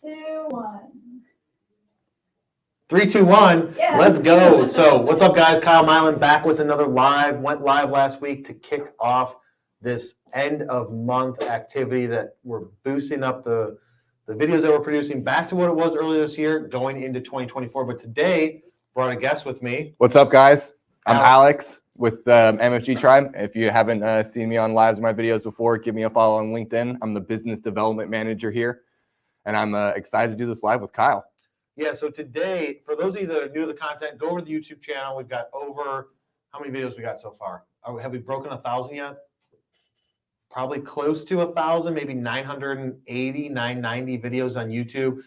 Two, one. 3, 2, 1. Yeah. Let's go. So what's up, guys? Kyle Mylan back with another live. Went live last week to kick off this end of month activity that we're boosting up the videos that we're producing back to what it was earlier this year going into 2024. But today brought a guest with me. What's up, guys? I'm Alex with MFG Tribe. If you haven't seen me on lives or my videos before, give me a follow on LinkedIn. I'm the business development manager here, and I'm excited to do this live with Kyle. Yeah, so today, for those of you that are new to the content, go over to the YouTube channel. We've got over, how many videos we got so far? Have we broken 1,000 yet? Probably close to 1,000, maybe 980, 990 videos on YouTube.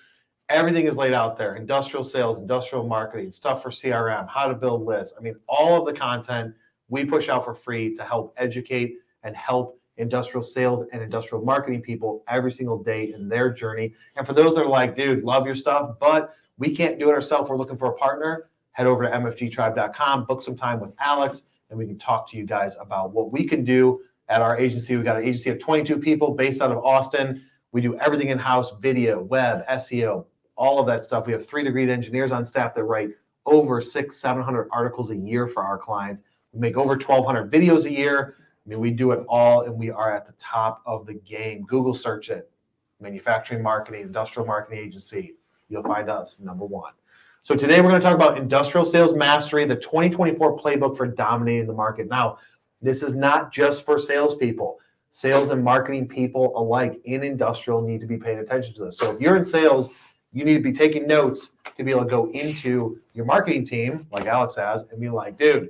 Everything is laid out there. Industrial sales, industrial marketing, stuff for CRM, how to build lists. I mean, all of the content we push out for free to help educate and help industrial sales and industrial marketing people every single day in their journey. And for those that are like, dude, love your stuff, but we can't do it ourselves, we're looking for a partner, head over to mfgtribe.com, book some time with Alex, and we can talk to you guys about what we can do at our agency. We've got an agency of 22 people based out of Austin. We do everything in-house, video, web, SEO, all of that stuff. We have 3-degree engineers on staff that write over 600-700 articles a year for our clients. We make over 1,200 videos a year. I mean, we do it all, and we are at the top of the game. Google search it, manufacturing marketing, industrial marketing agency. You'll find us #1. So today we're going to talk about industrial sales mastery, the 2024 playbook for dominating the market. Now, this is not just for salespeople. Sales and marketing people alike in industrial need to be paying attention to this. So if you're in sales, you need to be taking notes to be able to go into your marketing team, like Alex has, and be like, dude,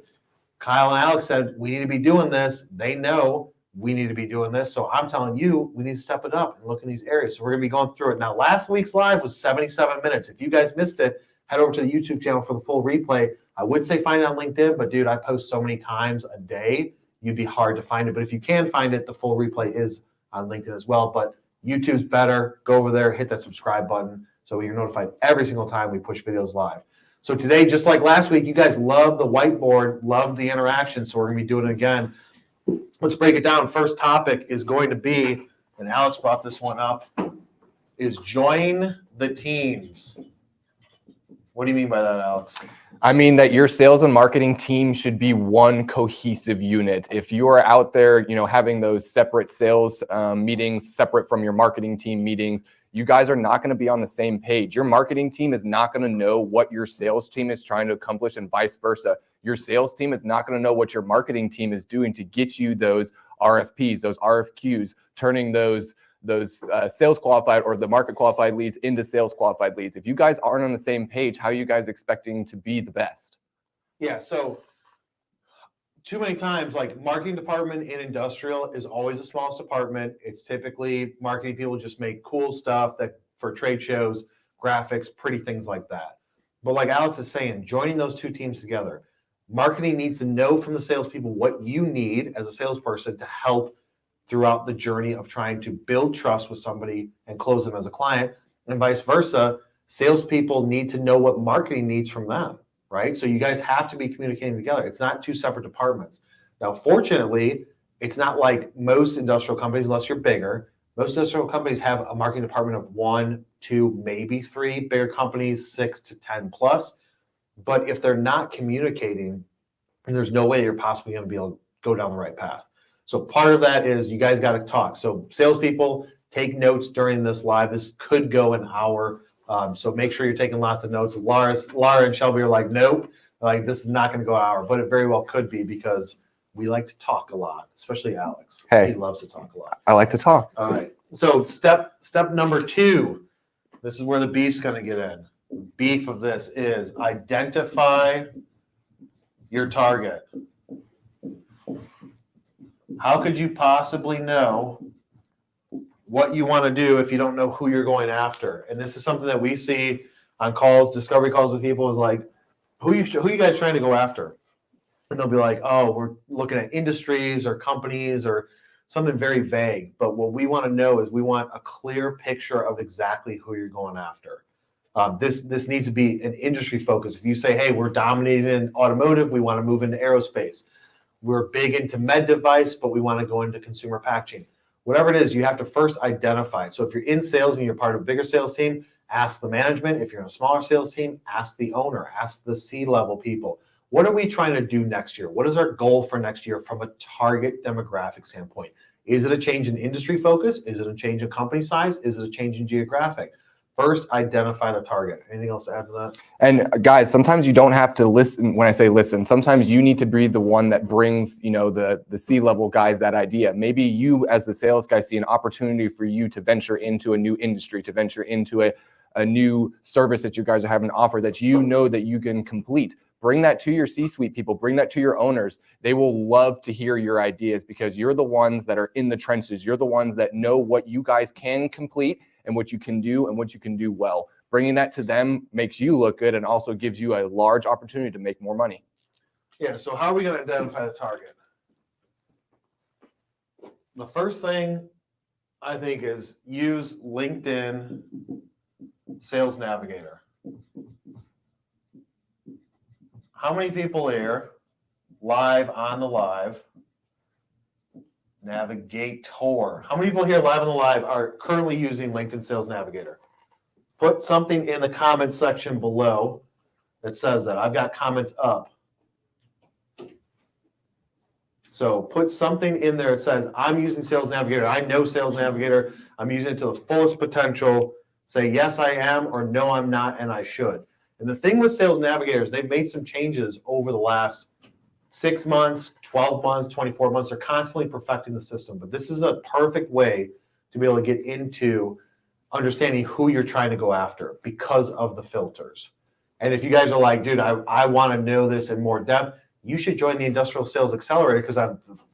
Kyle and Alex said, we need to be doing this. They know we need to be doing this. So I'm telling you, we need to step it up and look in these areas. So we're going to be going through it. Now, last week's live was 77 minutes. If you guys missed it, head over to the YouTube channel for the full replay. I would say find it on LinkedIn, but dude, I post so many times a day, you'd be hard to find it. But if you can find it, the full replay is on LinkedIn as well. But YouTube's better. Go over there, hit that subscribe button so you're notified every single time we push videos live. So today, just like last week, you guys love the whiteboard, love the interaction, so we're going to be doing it again. Let's break it down. First topic is going to be, and Alex brought this one up, is join the teams. What do you mean by that, Alex? I mean that your sales and marketing team should be one cohesive unit. If you are out there, having those separate sales meetings, separate from your marketing team meetings, you guys are not going to be on the same page. Your marketing team is not going to know what your sales team is trying to accomplish and vice versa. Your sales team is not going to know what your marketing team is doing to get you those RFPs, those RFQs, turning those sales qualified or the market qualified leads into sales qualified leads. If you guys aren't on the same page, how are you guys expecting to be the best? Yeah, so too many times, like marketing department in industrial is always the smallest department. It's typically marketing people just make cool stuff that for trade shows, graphics, pretty things like that. But like Alex is saying, joining those two teams together, marketing needs to know from the salespeople what you need as a salesperson to help throughout the journey of trying to build trust with somebody and close them as a client, and vice versa. Salespeople need to know what marketing needs from them. Right? So you guys have to be communicating together. It's not two separate departments. Now, fortunately, it's not like most industrial companies, unless you're bigger. Most industrial companies have a marketing department of 1 2, maybe 3, bigger companies 6 to 10 plus. But if they're not communicating, and there's no way you're possibly going to be able to go down the right path. So part of that is you guys got to talk. So salespeople, take notes during this live. This could go an hour. So make sure you're taking lots of notes. Lara and Shelby are like, nope, like this is not going to go an hour, but it very well could be because we like to talk a lot, especially Alex. Hey. He loves to talk a lot. I like to talk. All right. So step number 2, this is where the beef's going to get in. Beef of this is identify your target. How could you possibly know what you want to do if you don't know who you're going after? And this is something that we see on calls, discovery calls with people is like, who you guys trying to go after? And they'll be like, oh, we're looking at industries or companies or something very vague. But what we want to know is we want a clear picture of exactly who you're going after. This needs to be an industry focus. If you say, hey, we're dominating in automotive, we want to move into aerospace. We're big into med device, but we want to go into consumer packaging. Whatever it is, you have to first identify it. So if you're in sales and you're part of a bigger sales team, ask the management. If you're in a smaller sales team, ask the owner, ask the C-level people. What are we trying to do next year? What is our goal for next year from a target demographic standpoint? Is it a change in industry focus? Is it a change in company size? Is it a change in geographic? First, identify the target. Anything else to add to that? And guys, sometimes you don't have to listen. When I say listen, sometimes you need to be the one that brings, the C-level guys that idea. Maybe you as the sales guy see an opportunity for you to venture into a new industry, to venture into a new service that you guys are having to offer that you know that you can complete. Bring that to your C-suite people, bring that to your owners. They will love to hear your ideas because you're the ones that are in the trenches. You're the ones that know what you guys can complete and what you can do and what you can do well. Bringing that to them makes you look good and also gives you a large opportunity to make more money. Yeah, so how are we going to identify the target? The first thing I think is use LinkedIn Sales Navigator. How many people here live on the live? Navigator. How many people here live on the live are currently using LinkedIn Sales Navigator? Put something in the comments section below that says that. I've got comments up. So put something in there that says, I'm using Sales Navigator. I know Sales Navigator. I'm using it to the fullest potential. Say, yes, I am, or no, I'm not, and I should. And the thing with Sales Navigator is they've made some changes over the last 6 months, 12 months, 24 months. They're constantly perfecting the system. But this is a perfect way to be able to get into understanding who you're trying to go after because of the filters. And if you guys are like, dude, I want to know this in more depth, you should join the Industrial Sales Accelerator because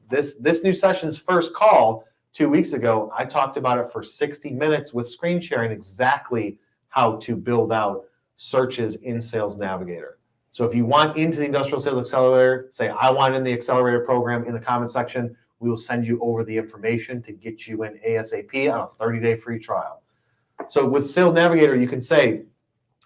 this new session's first call 2 weeks ago, I talked about it for 60 minutes with screen sharing exactly how to build out searches in Sales Navigator. So if you want into the Industrial Sales Accelerator, say, I want in the Accelerator program in the comment section, we will send you over the information to get you in ASAP on a 30-day free trial. So with Sales Navigator, you can say,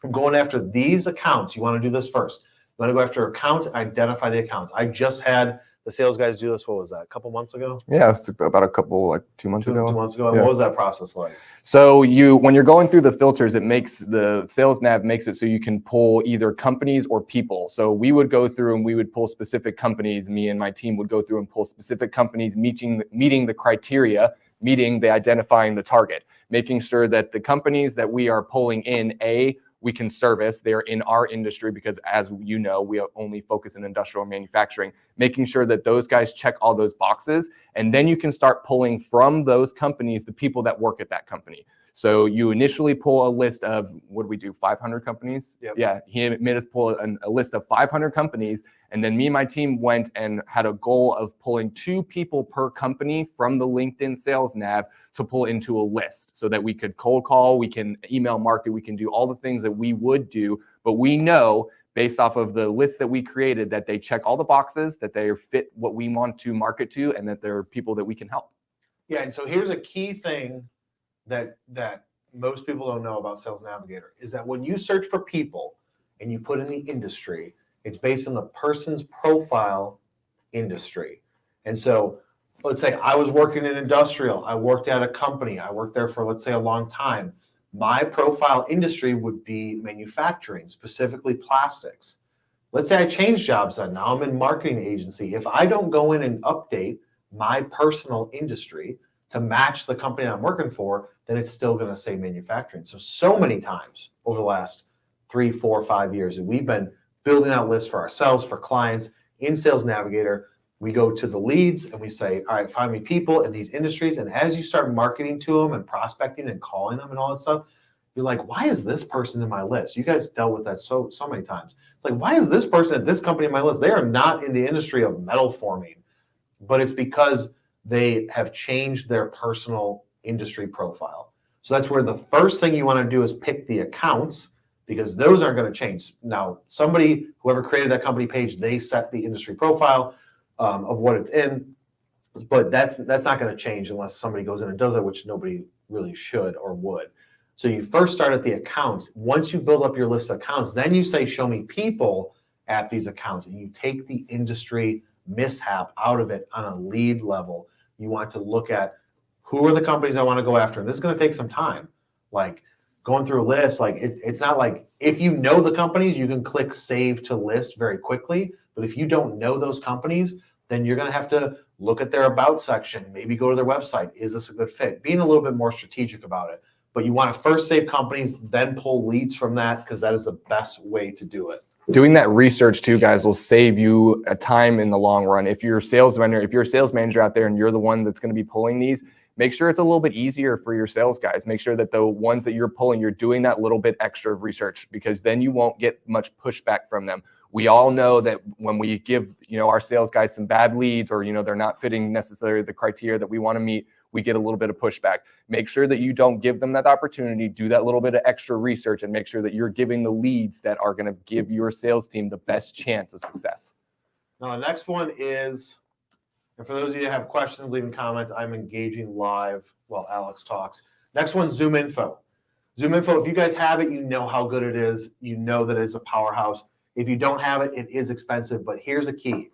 I'm going after these accounts. You want to do this first. You want to go after accounts, identify the accounts. I just had the sales guys do this. What was that? A couple months ago? Yeah, it's about a couple, like 2 months ago. 2 months ago. And Yeah. what was that process like? So when you're going through the filters, it makes the Sales Nav makes it so you can pull either companies or people. So we would go through and we would pull specific companies. Me and my team would go through and pull specific companies meeting the criteria, meeting the identifying the target, making sure that the companies that we are pulling in, we can service. They're in our industry because, as you know, we only focus in industrial manufacturing, making sure that those guys check all those boxes. And then you can start pulling from those companies the people that work at that company. So you initially pull a list of, what do we do, 500 companies? Yep. Yeah, he made us pull a list of 500 companies. And then me and my team went and had a goal of pulling 2 people per company from the LinkedIn Sales Nav to pull into a list so that we could cold call, we can email market, we can do all the things that we would do. But we know based off of the list that we created that they check all the boxes, that they fit what we want to market to, and that they're people that we can help. Yeah, and so here's a key thing that most people don't know about Sales Navigator is that when you search for people and you put in the industry, it's based on the person's profile industry. And so let's say I was working in industrial. I worked at a company. I worked there for, let's say, a long time. My profile industry would be manufacturing, specifically plastics. Let's say I change jobs then. Now I'm in marketing agency. If I don't go in and update my personal industry to match the company I'm working for, then it's still going to say manufacturing. So many times over the last 3, 4, 5 years, we've been building out lists for ourselves, for clients in Sales Navigator. We go to the leads and we say, all right, find me people in these industries. And as you start marketing to them and prospecting and calling them and all that stuff, you're like, why is this person in my list? You guys dealt with that so many times. It's like, why is this person at this company in my list? They are not in the industry of metal forming, but it's because they have changed their personal industry profile. So that's where the first thing you want to do is pick the accounts, because those aren't going to change. Now, whoever created that company page, they set the industry profile of what it's in, but that's not going to change unless somebody goes in and does it, which nobody really should or would. So you first start at the accounts. Once you build up your list of accounts, then you say, show me people at these accounts, and you take the industry mishap out of it on a lead level. You want to look at who are the companies I want to go after. And this is going to take some time. Like going through a list, like it's not like if you know the companies, you can click save to list very quickly. But if you don't know those companies, then you're going to have to look at their about section, maybe go to their website. Is this a good fit? Being a little bit more strategic about it. But you want to first save companies, then pull leads from that, because that is the best way to do it. Doing that research too, guys, will save you a time in the long run. If you're a sales vendor, if you're a sales manager out there and you're the one that's going to be pulling these, make sure it's a little bit easier for your sales guys. Make sure that the ones that you're pulling, you're doing that little bit extra of research, because then you won't get much pushback from them. We all know that when we give, our sales guys some bad leads, or, they're not fitting necessarily the criteria that we want to meet, we get a little bit of pushback. Make sure that you don't give them that opportunity. Do that little bit of extra research and make sure that you're giving the leads that are going to give your sales team the best chance of success. Now, the next one is, and for those of you that have questions, leaving comments, I'm engaging live while Alex talks. Next one's Zoom Info. Zoom Info, if you guys have it, you know how good it is. You know that it's a powerhouse. If you don't have it, it is expensive, but here's a key.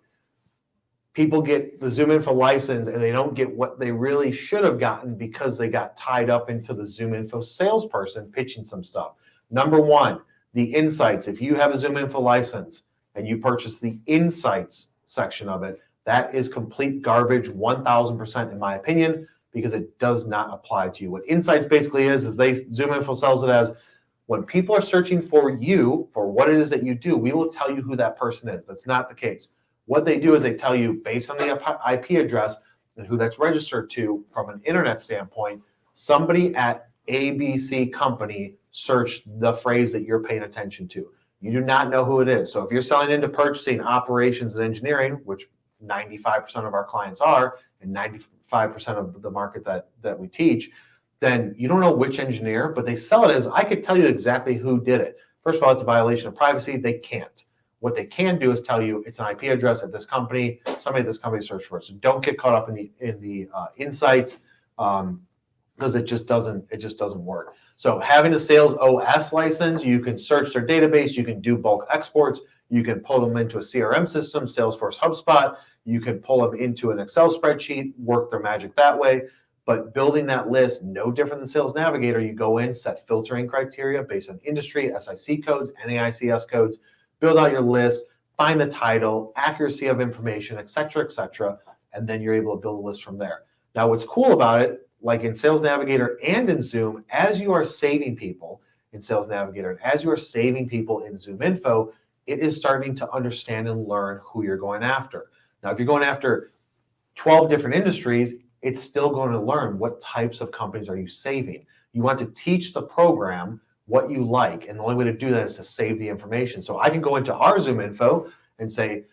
People get the Zoom Info license and they don't get what they really should have gotten because they got tied up into the Zoom Info salesperson pitching some stuff. Number one, the insights. If you have a Zoom Info license and you purchase the insights section of it, that is complete garbage, 1000% in my opinion, because it does not apply to you. What insights basically is Zoom Info sells it as, when people are searching for you, for what it is that you do, we will tell you who that person is. That's not the case. What they do is they tell you based on the IP address and who that's registered to from an internet standpoint, somebody at ABC company searched the phrase that you're paying attention to. You do not know who it is. So if you're selling into purchasing, operations, and engineering, which 95% of our clients are, and 95% of the market that we teach, then you don't know which engineer, but they sell it as, I could tell you exactly who did it. First of all, it's a violation of privacy. They can't. What they can do is tell you it's an IP address at this company, somebody at this company searched for it. So don't get caught up in the insights, because it just doesn't work. So having a sales OS license, you can search their database, you can do bulk exports, you can pull them into a CRM system, Salesforce, HubSpot, you can pull them into an Excel spreadsheet, work their magic that way. But building that list, no different than Sales Navigator, you go in, set filtering criteria based on industry, SIC codes, NAICS codes, build out your list, find the title, accuracy of information, et cetera, and then you're able to build a list from there. Now, what's cool about it, like in Sales Navigator and in Zoom, as you are saving people in Sales Navigator, and as you are saving people in Zoom Info, it is starting to understand and learn who you're going after. Now, if you're going after 12 different industries, it's still going to learn what types of companies are you saving. You want to teach the program what you like, and the only way to do that is to save the information. So I can go into our Zoom Info and say,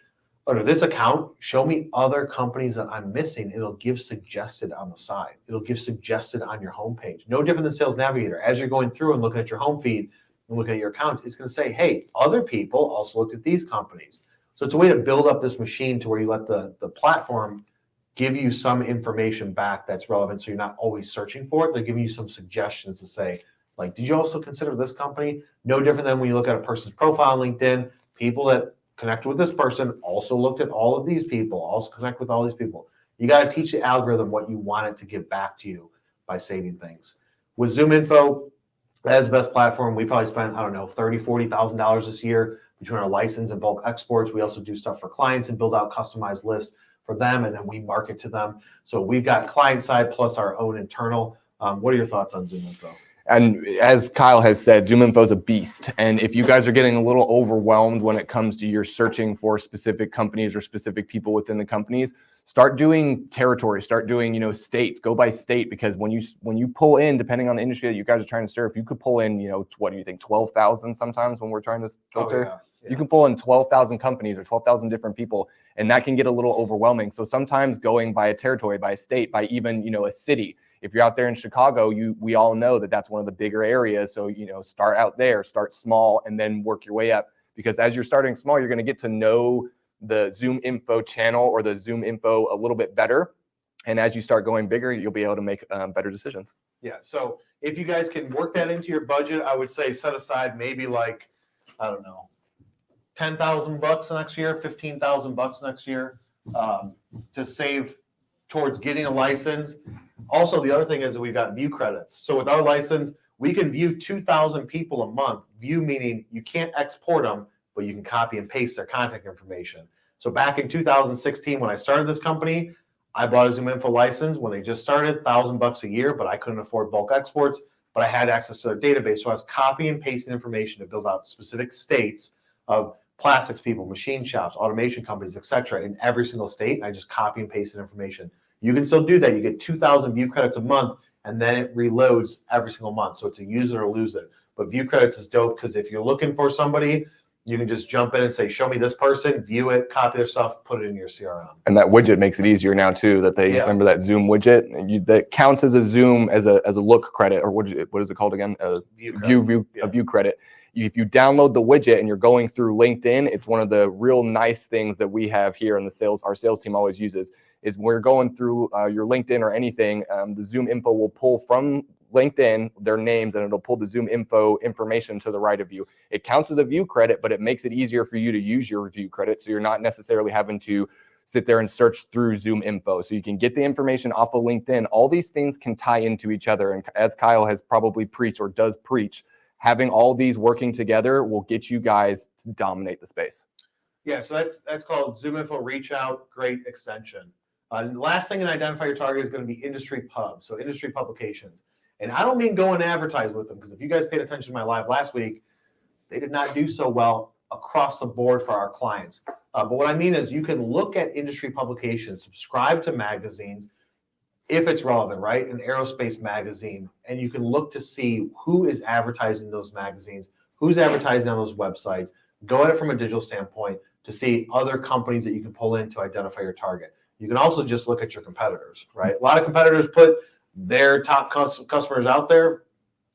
under this account, show me other companies that I'm missing. It'll give suggested on the side. It'll give suggested on your homepage. No different than Sales Navigator. As you're going through and looking at your home feed and looking at your accounts, it's going to say, hey, other people also looked at these companies. So it's a way to build up this machine to where you let the platform give you some information back that's relevant, so you're not always searching for it. They're giving you some suggestions to say, like, did you also consider this company? No different than when you look at a person's profile on LinkedIn. People that connected with this person also looked at all of these people, also connect with all these people. You got to teach the algorithm what you want it to give back to you by saving things. With Zoom Info, That is the best platform. We probably spent, I don't know, $30,000, $40,000 this year between our license and bulk exports. We also do stuff for clients and build out customized lists for them, and then we market to them. So we've got client side plus our own internal. What are your thoughts on ZoomInfo? And as Kyle has said, ZoomInfo is a beast. And if you guys are getting a little overwhelmed when it comes to your searching for specific companies or specific people within the companies, start doing territory, start doing, states, go by state, because when you pull in, depending on the industry that you guys are trying to serve, you could pull in, what do you think, 12,000 sometimes when we're trying to filter? Oh, yeah. You can pull in 12,000 companies or 12,000 different people, and that can get a little overwhelming. So sometimes going by a territory, by a state, by even, a city. If you're out there in Chicago, we all know that that's one of the bigger areas. So, start out there, start small, and then work your way up. Because as you're starting small, you're going to get to know the ZoomInfo channel or the ZoomInfo a little bit better. And as you start going bigger, you'll be able to make better decisions. Yeah. So if you guys can work that into your budget, I would say set aside maybe like, I don't know, $10,000 next year, $15,000 next year to save towards getting a license. Also, the other thing is that we've got view credits. So with our license, we can view 2,000 people a month. View meaning you can't export them, but you can copy and paste their contact information. So back in 2016, when I started this company, I bought a ZoomInfo license when they just started, $1,000 a year, but I couldn't afford bulk exports, but I had access to their database. So I was copying and pasting information to build out specific states of plastics people, machine shops, automation companies, etc. in every single state. And I just copy and pasted information. You can still do that. You get 2,000 view credits a month, and then it reloads every single month. So it's a use it or lose it. But view credits is dope because if you're looking for somebody, you can just jump in and say, show me this person, view it, copy their stuff, put it in your CRM. And that widget makes it easier now too, that they remember that Zoom widget that counts as a Zoom as a look credit, or what is it called again? A view credit. If you download the widget and you're going through LinkedIn, it's one of the real nice things that we have here in our sales team always uses, is we're going through your LinkedIn or anything, the ZoomInfo will pull from LinkedIn their names, and it'll pull the ZoomInfo information to the right of you. It counts as a view credit, but it makes it easier for you to use your view credit, so you're not necessarily having to sit there and search through ZoomInfo. So you can get the information off of LinkedIn. All these things can tie into each other, and as Kyle has probably preached or does preach, having all these working together will get you guys to dominate the space. Yeah, so that's called ZoomInfo Reach Out. Great extension. The last thing in Identify Your Target is going to be industry pubs, so industry publications. And I don't mean go and advertise with them, because if you guys paid attention to my live last week, they did not do so well across the board for our clients. But what I mean is you can look at industry publications, subscribe to magazines, if it's relevant, right? An aerospace magazine, and you can look to see who is advertising those magazines, who's advertising on those websites, go at it from a digital standpoint to see other companies that you can pull in to identify your target. You can also just look at your competitors, right? A lot of competitors put their top customers out there.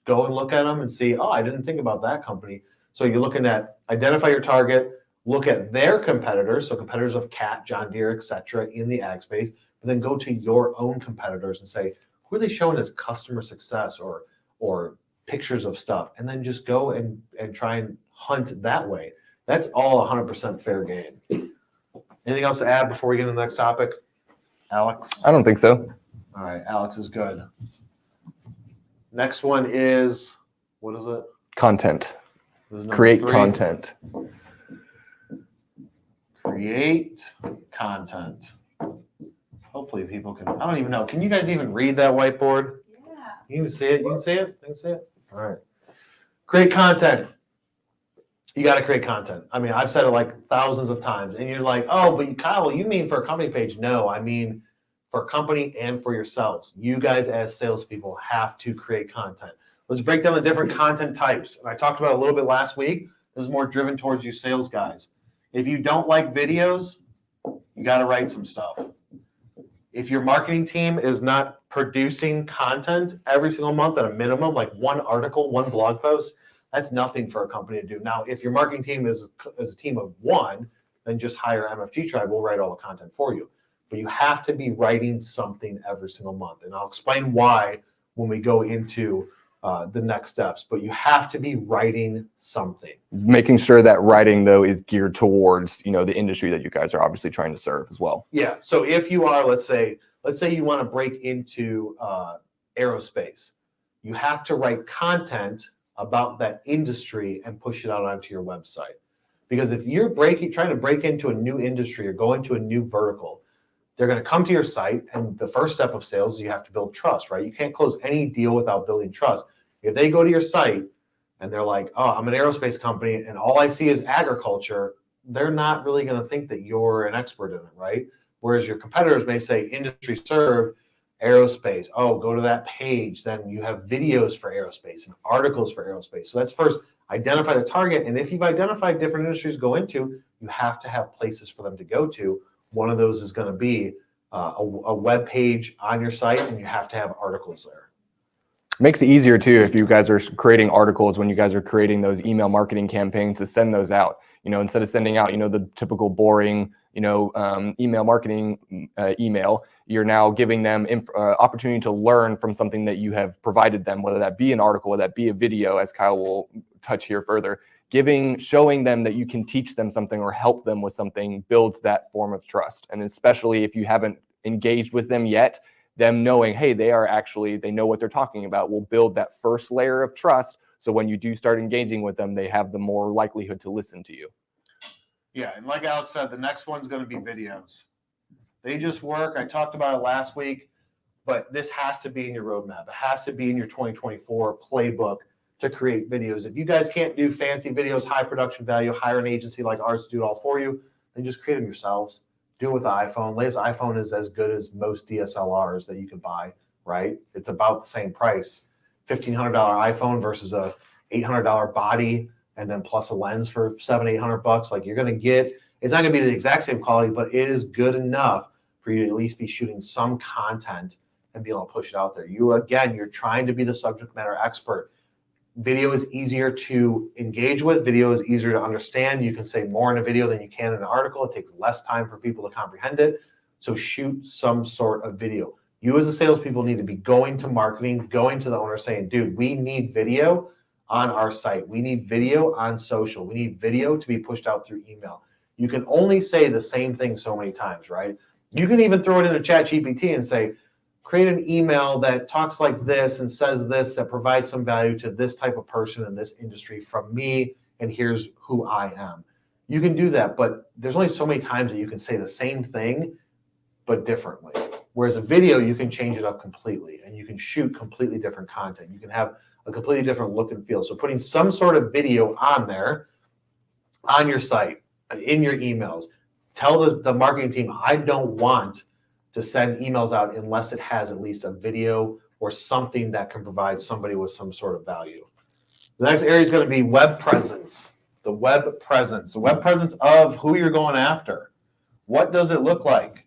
Go and look at them and see, oh, I didn't think about that company. So you're looking at identify your target, look at their competitors, so competitors of Cat, John Deere, etc. in the ag space, but then go to your own competitors and say, who are they showing as customer success or pictures of stuff? And then just go and try and hunt that way. That's all 100% fair game. Anything else to add before we get to the next topic? Alex? I don't think so. All right, Alex is good. Next one is, what is it? Content. This is Create 3. content. Create content. Hopefully people can, I don't even know. Can you guys even read that whiteboard? Yeah. You can see it? You can see it? You can see it? All right. Create content. You got to create content. I mean, I've said it like thousands of times, and you're like, oh, but Kyle, you mean for a company page? No, I mean for a company and for yourselves. You guys as salespeople have to create content. Let's break down the different content types. And I talked about it a little bit last week. This is more driven towards you sales guys. If you don't like videos, you got to write some stuff. If your marketing team is not producing content every single month at a minimum, like one article, one blog post, that's nothing for a company to do. Now, if your marketing team is a team of one, then just hire MFG Tribe. We'll write all the content for you. But you have to be writing something every single month. And I'll explain why when we go into the next steps. But you have to be writing something. Making sure that writing, though, is geared towards, the industry that you guys are obviously trying to serve as well. Yeah. So if you are, let's say you want to break into aerospace, you have to write content about that industry and push it out onto your website. Because if you're trying to break into a new industry or go into a new vertical, they're going to come to your site, and the first step of sales is you have to build trust, right? You can't close any deal without building trust. If they go to your site and they're like, oh, I'm an aerospace company and all I see is agriculture, they're not really going to think that you're an expert in it, right? Whereas your competitors may say industry served, aerospace. Oh, go to that page. Then you have videos for aerospace and articles for aerospace. So that's first, identify the target. And if you've identified different industries to go into, you have to have places for them to go to. One of those is going to be a web page on your site, and you have to have articles there. Makes it easier too if you guys are creating articles, when you guys are creating those email marketing campaigns, to send those out. Instead of sending out the typical boring email marketing email, you're now giving them opportunity to learn from something that you have provided them, whether that be an article, whether that be a video, as Kyle will touch here further. Showing them that you can teach them something or help them with something builds that form of trust. And especially if you haven't engaged with them yet, them knowing, hey, they know what they're talking about, will build that first layer of trust. So when you do start engaging with them, they have the more likelihood to listen to you. Yeah, and like Alex said, the next one's going to be videos. They just work. I talked about it last week, but this has to be in your roadmap. It has to be in your 2024 playbook to create videos. If you guys can't do fancy videos, high production value, hire an agency like ours to do it all for you, then just create them yourselves. Do it with the iPhone. Latest iPhone is as good as most DSLRs that you can buy, right? It's about the same price. $1,500 iPhone versus a $800 body, and then plus a lens for $700-800. Like, you're going to get, it's not going to be the exact same quality, but it is good enough for you to at least be shooting some content and be able to push it out there. You're trying to be the subject matter expert. Video is easier to engage with. Video is easier to understand. You can say more in a video than you can in an article. It takes less time for people to comprehend it. So shoot some sort of video. You as a salespeople need to be going to marketing, going to the owner saying, dude, we need video on our site. We need video on social. We need video to be pushed out through email. You can only say the same thing so many times, right? You can even throw it into ChatGPT and say, create an email that talks like this and says this, that provides some value to this type of person in this industry from me, and here's who I am. You can do that, but there's only so many times that you can say the same thing, but differently. Whereas a video, you can change it up completely, and you can shoot completely different content. You can have a completely different look and feel. So putting some sort of video on there, on your site, in your emails, tell the marketing team, I don't want to send emails out unless it has at least a video or something that can provide somebody with some sort of value. The next area is going to be web presence. The web presence of who you're going after. What does it look like?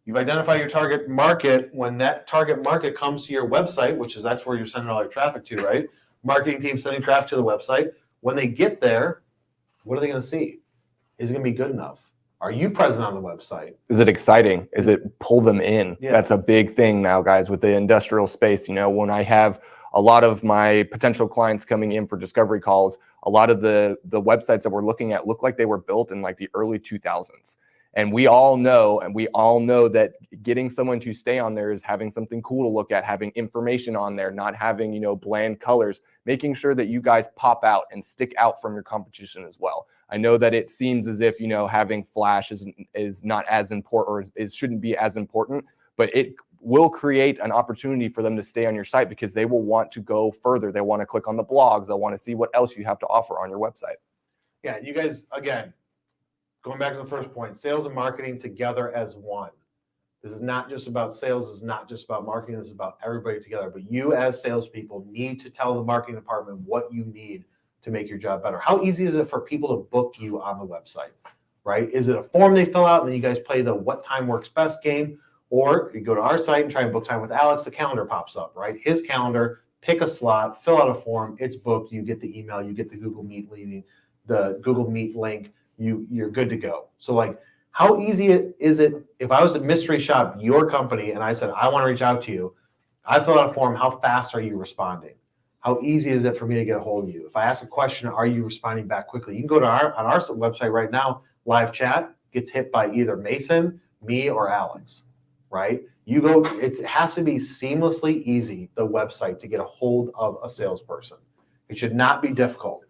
You've identified your target market. When that target market comes to your website, that's where you're sending all your traffic to, right? Marketing team sending traffic to the website. When they get there, what are they going to see? Is it going to be good enough? Are you present on the website? Is it exciting? Is it pull them in? Yeah. That's a big thing now, guys, with the industrial space. When I have a lot of my potential clients coming in for discovery calls, a lot of the websites that we're looking at look like they were built in like the early 2000s. And we all know that getting someone to stay on there is having something cool to look at, having information on there, not having, bland colors, making sure that you guys pop out and stick out from your competition as well. I know that it seems as if, having flash is not as important, or shouldn't be as important, but it will create an opportunity for them to stay on your site because they will want to go further. They want to click on the blogs. They'll want to see what else you have to offer on your website. Yeah, you guys, again, going back to the first point, sales and marketing together as one. This is not just about sales. This is not just about marketing. This is about everybody together. But you as salespeople need to tell the marketing department what you need to make your job better. How easy is it for people to book you on the website, right? Is it a form they fill out and then you guys play the what time works best game? Or you go to our site and try and book time with Alex, the calendar pops up, right? His calendar, pick a slot, fill out a form, it's booked, you get the email, you get the Google Meet link, you're good to go. So like, how easy is it if I was to mystery shop your company and I said, I want to reach out to you, I fill out a form, how fast are you responding? How easy is it for me to get a hold of you? If I ask a question, are you responding back quickly? You can go to on our website right now, live chat gets hit by either Mason, me, or Alex, right? It has to be seamlessly easy, the website, to get a hold of a salesperson. It should not be difficult.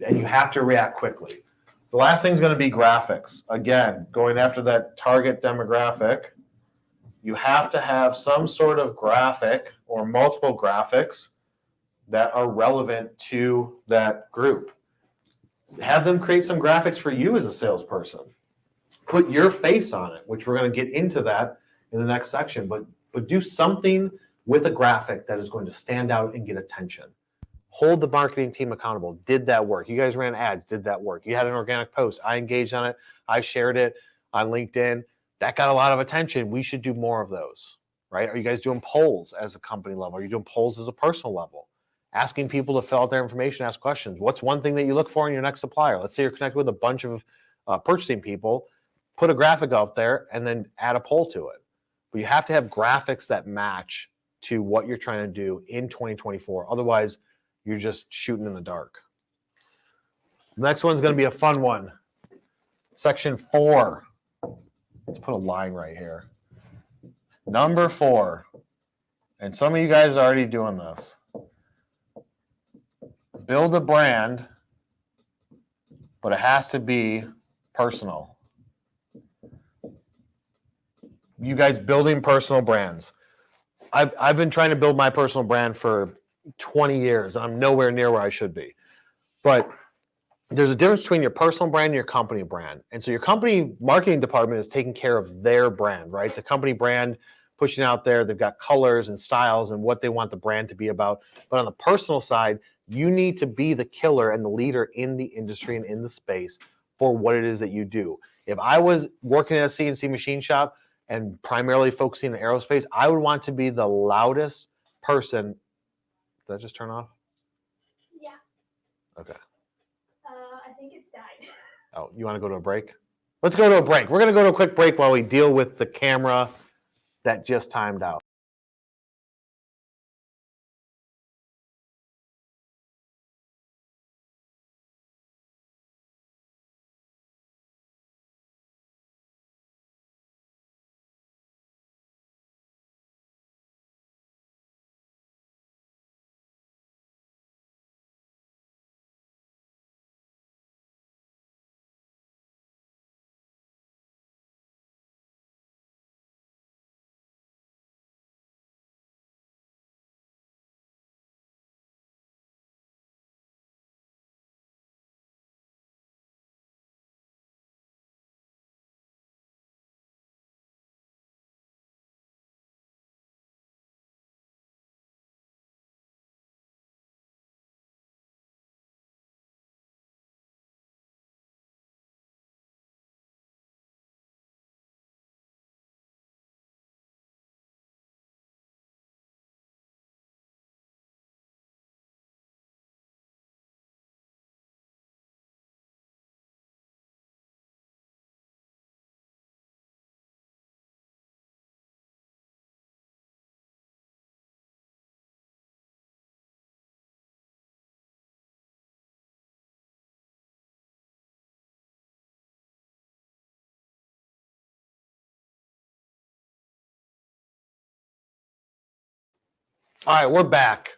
And you have to react quickly. The last thing is going to be graphics. Again, going after that target demographic, you have to have some sort of graphic or multiple graphics that are relevant to that group. Have them create some graphics for you as a salesperson. Put your face on it, which we're going to get into that in the next section, but do something with a graphic that is going to stand out and get attention. Hold the marketing team accountable. Did that work? You guys ran ads. Did that work? You had an organic post. I engaged on it. I shared it on LinkedIn. That got a lot of attention. We should do more of those, right? Are you guys doing polls as a company level? Are you doing polls as a personal level? Asking people to fill out their information, ask questions. What's one thing that you look for in your next supplier? Let's say you're connected with a bunch of purchasing people. Put a graphic up there and then add a poll to it. But you have to have graphics that match to what you're trying to do in 2024. Otherwise, you're just shooting in the dark. The next one's going to be a fun one. Section 4. Let's put a line right here. Number 4. And some of you guys are already doing this. Build a brand, but it has to be personal. You guys building personal brands. I've been trying to build my personal brand for 20 years. I'm nowhere near where I should be. But there's a difference between your personal brand and your company brand. And so your company marketing department is taking care of their brand, right? The company brand pushing out there, they've got colors and styles and what they want the brand to be about. But on the personal side, you need to be the killer and the leader in the industry and in the space for what it is that you do. If I was working at a CNC machine shop and primarily focusing on aerospace, I would want to be the loudest person. Did that just turn off? Yeah. Okay. I think it died. Oh, you want to go to a break? Let's go to a break. We're going to go to a quick break while we deal with the camera that just timed out. All right, we're back.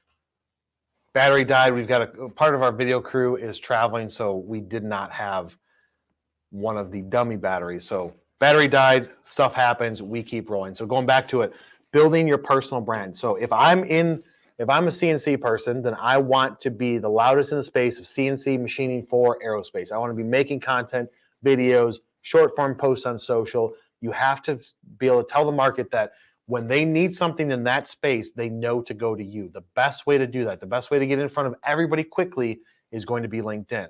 Battery died. We've got a part of our video crew is traveling, so we did not have one of the dummy batteries. So battery died, stuff happens, we keep rolling. So going back to it, building your personal brand. So if I'm a CNC person, then I want to be the loudest in the space of CNC machining for aerospace. I want to be making content, videos, short form posts on social. You have to be able to tell the market that when they need something in that space, they know to go to you. The best way to do that, the best way to get in front of everybody quickly is going to be LinkedIn.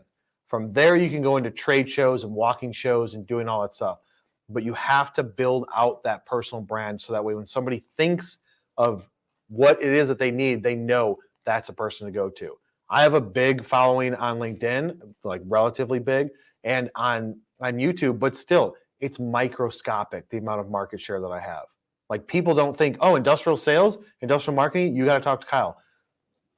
From there, you can go into trade shows and walking shows and doing all that stuff. But you have to build out that personal brand so that way when somebody thinks of what it is that they need, they know that's a person to go to. I have a big following on LinkedIn, like relatively big, and on YouTube, but still, it's microscopic, the amount of market share that I have. Like people don't think, oh, industrial sales, industrial marketing, you got to talk to Kyle.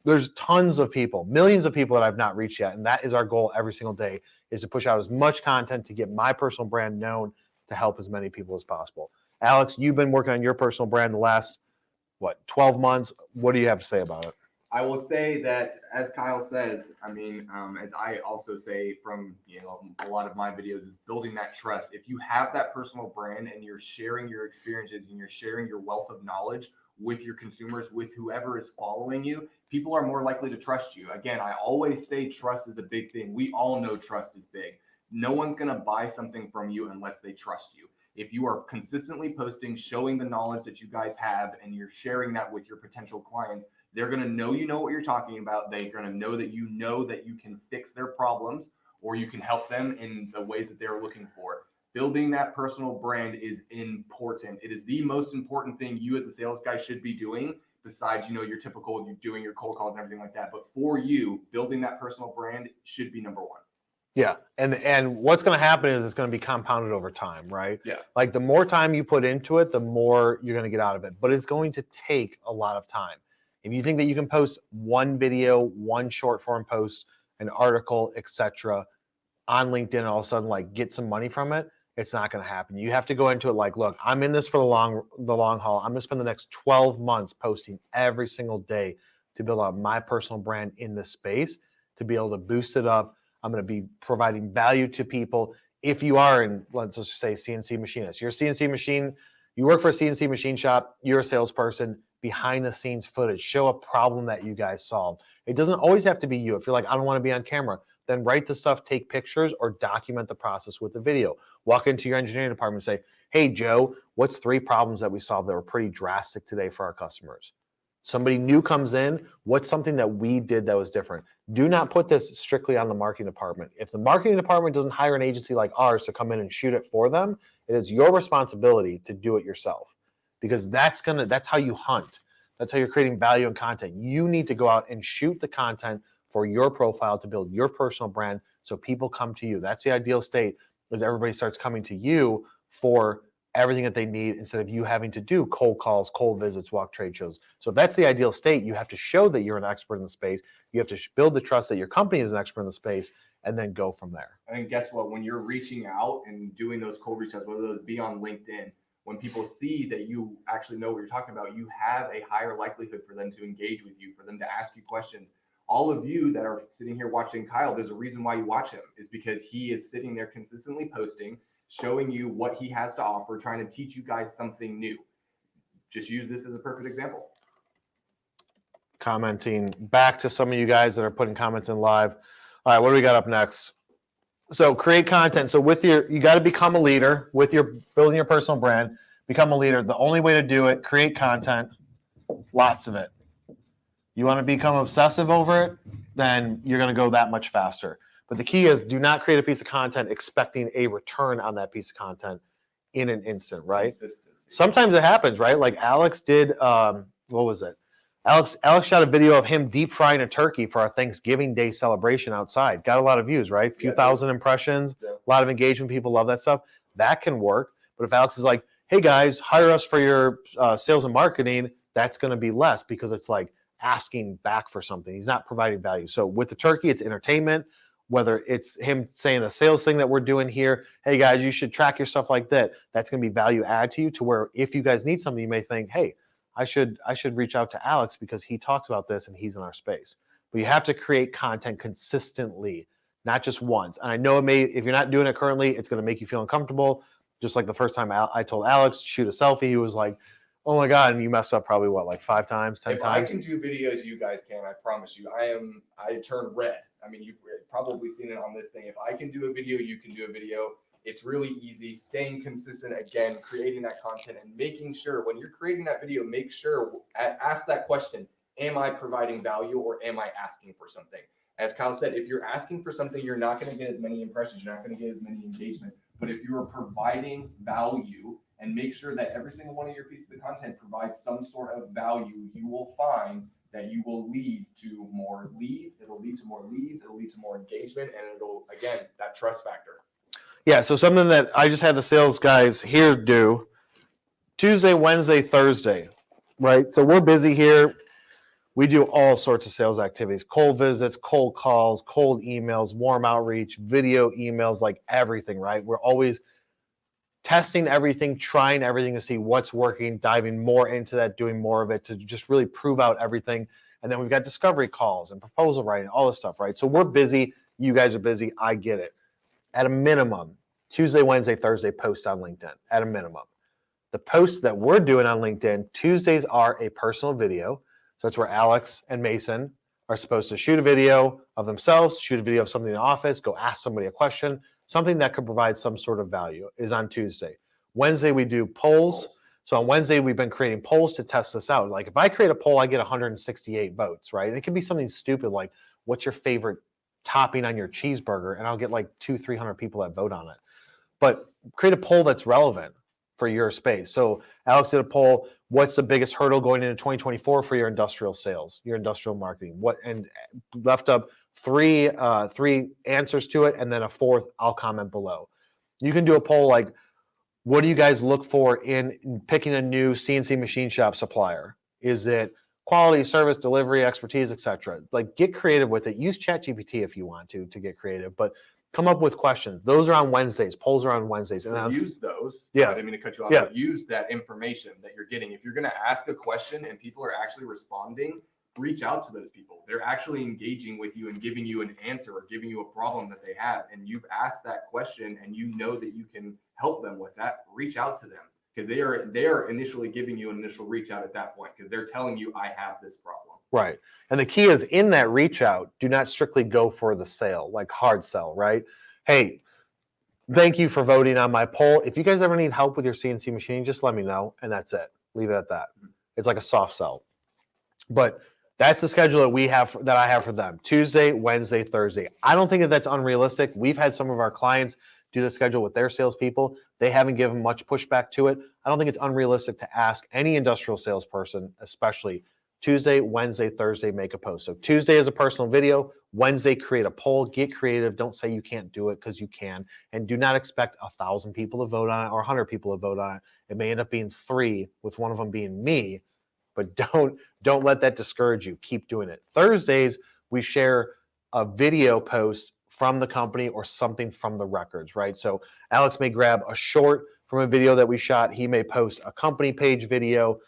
There's tons of people, millions of people that I've not reached yet. And that is our goal every single day, is to push out as much content to get my personal brand known to help as many people as possible. Alex, you've been working on your personal brand the last, 12 months. What do you have to say about it? I will say that, as Kyle says, I mean, as I also say from a lot of my videos, is building that trust. If you have that personal brand and you're sharing your experiences and you're sharing your wealth of knowledge with your consumers, with whoever is following you, people are more likely to trust you. Again, I always say trust is a big thing. We all know trust is big. No one's going to buy something from you unless they trust you. If you are consistently posting, showing the knowledge that you guys have, and you're sharing that with your potential clients, they're going to know you know what you're talking about. They're going to know that you can fix their problems or you can help them in the ways that they're looking for. Building that personal brand is important. It is the most important thing you as a sales guy should be doing, besides, your typical, you doing your cold calls and everything like that. But for you, building that personal brand should be number one. Yeah. And what's going to happen is it's going to be compounded over time, right? Yeah. Like the more time you put into it, the more you're going to get out of it. But it's going to take a lot of time. If you think that you can post one video, one short form post, an article, etc., on LinkedIn, and all of a sudden like get some money from it, it's not going to happen. You have to go into it like, look, I'm in this for the long haul. I'm going to spend the next 12 months posting every single day to build out my personal brand in this space, to be able to boost it up. I'm going to be providing value to people. If you are in, let's just say, CNC machinist, you're a CNC machine, you work for a CNC machine shop, you're a salesperson, behind the scenes footage, show a problem that you guys solved. It doesn't always have to be you. If you're like, I don't want to be on camera, then write the stuff, take pictures, or document the process with the video. Walk into your engineering department and say, hey, Joe, what's 3 problems that we solved that were pretty drastic today for our customers? Somebody new comes in, what's something that we did that was different? Do not put this strictly on the marketing department. If the marketing department doesn't hire an agency like ours to come in and shoot it for them, it is your responsibility to do it yourself, because that's how you hunt. That's how you're creating value and content. You need to go out and shoot the content for your profile to build your personal brand so people come to you. That's the ideal state, is everybody starts coming to you for everything that they need instead of you having to do cold calls, cold visits, walk trade shows. So if that's the ideal state, you have to show that you're an expert in the space. You have to build the trust that your company is an expert in the space, and then go from there. And guess what? When you're reaching out and doing those cold reach outs, whether those be on LinkedIn, when people see that you actually know what you're talking about, you have a higher likelihood for them to engage with you, for them to ask you questions. All of you that are sitting here watching Kyle, there's a reason why you watch him, is because he is sitting there consistently posting, showing you what he has to offer, trying to teach you guys something new. Just use this as a perfect example. Commenting back to some of you guys that are putting comments in live. All right, what do we got up next? So create content. So you got to become a leader with your building your personal brand. Become a leader. The only way to do it, create content, lots of it. You want to become obsessive over it, then you're going to go that much faster. But the key is, do not create a piece of content expecting a return on that piece of content in an instant, right? Consistency. Sometimes it happens, right? Like Alex did, what was it? Alex shot a video of him deep frying a turkey for our Thanksgiving Day celebration outside. Got a lot of views, right? A few thousand impressions, a lot of engagement. People love that stuff. That can work. But if Alex is like, hey guys, hire us for your sales and marketing, that's going to be less, because it's like asking back for something. He's not providing value. So with the turkey, it's entertainment. Whether it's him saying a sales thing that we're doing here, hey guys, you should track your stuff like that. That's going to be value add to you, to where if you guys need something, you may think, hey, I should reach out to Alex because he talks about this and he's in our space. But you have to create content consistently, not just once. And I know if you're not doing it currently, it's going to make you feel uncomfortable. Just like the first time I told Alex to shoot a selfie, he was like, oh my God, and you messed up probably what, like 5 times, 10 times? If I can do videos, you guys can, I promise you. I turn red. I mean, you've probably seen it on this thing. If I can do a video, you can do a video. It's really easy. Staying consistent, again, creating that content and making sure when you're creating that video, make sure, ask that question, am I providing value or am I asking for something? As Kyle said, if you're asking for something, you're not going to get as many impressions. You're not going to get as many engagement. But if you are providing value, and make sure that every single one of your pieces of content provides some sort of value, you will find that you will lead to more leads. It'll lead to more leads. It'll lead to more engagement. And it'll, again, that trust factor. Yeah, so something that I just had the sales guys here do, Tuesday, Wednesday, Thursday, right? So we're busy here. We do all sorts of sales activities, cold visits, cold calls, cold emails, warm outreach, video emails, like everything, right? We're always testing everything, trying everything to see what's working, diving more into that, doing more of it to just really prove out everything. And then we've got discovery calls and proposal writing, all this stuff, right? So we're busy. You guys are busy. I get it. At a minimum, Tuesday, Wednesday, Thursday, post on LinkedIn, at a minimum. The posts that we're doing on LinkedIn, Tuesdays are a personal video. So it's where Alex and Mason are supposed to shoot a video of themselves, shoot a video of something in the office, go ask somebody a question, something that could provide some sort of value is on Tuesday. Wednesday, we do polls. So on Wednesday, we've been creating polls to test this out. Like if I create a poll, I get 168 votes, right? And it can be something stupid like, what's your favorite topping on your cheeseburger? And I'll get like 200-300 people that vote on it. But create a poll that's relevant for your space. So Alex did a poll, what's the biggest hurdle going into 2024 for your industrial sales, your industrial marketing? What, and left up three answers to it, and then a fourth, I'll comment below. You can do a poll like, what do you guys look for in picking a new CNC machine shop supplier? Is it quality, service, delivery, expertise, etc.? Like get creative with it. Use ChatGPT if you want to get creative, but come up with questions. Those are on Wednesdays. Polls are on Wednesdays. And use those. Yeah. I didn't mean to cut you off. Yeah. But use that information that you're getting. If you're going to ask a question and people are actually responding, reach out to those people. They're actually engaging with you and giving you an answer or giving you a problem that they have. And you've asked that question and you know that you can help them with that. Reach out to them because they are initially giving you an initial reach out at that point because they're telling you, I have this problem. Right. And the key is in that reach out, do not strictly go for the sale, like hard sell, right? Hey, thank you for voting on my poll. If you guys ever need help with your CNC machine, just let me know. And that's it. Leave it at that. It's like a soft sell. But that's the schedule that we have, that I have for them. Tuesday, Wednesday, Thursday. I don't think that that's unrealistic. We've had some of our clients do the schedule with their salespeople. They haven't given much pushback to it. I don't think it's unrealistic to ask any industrial salesperson, especially Tuesday, Wednesday, Thursday, make a post. So Tuesday is a personal video. Wednesday, create a poll. Get creative. Don't say you can't do it because you can. And do not expect 1,000 people to vote on it or 100 people to vote on it. It may end up being 3, with one of them being me. But don't let that discourage you. Keep doing it. Thursdays, we share a video post from the company or something from the records, right? So Alex may grab a short from a video that we shot. He may post a company page video.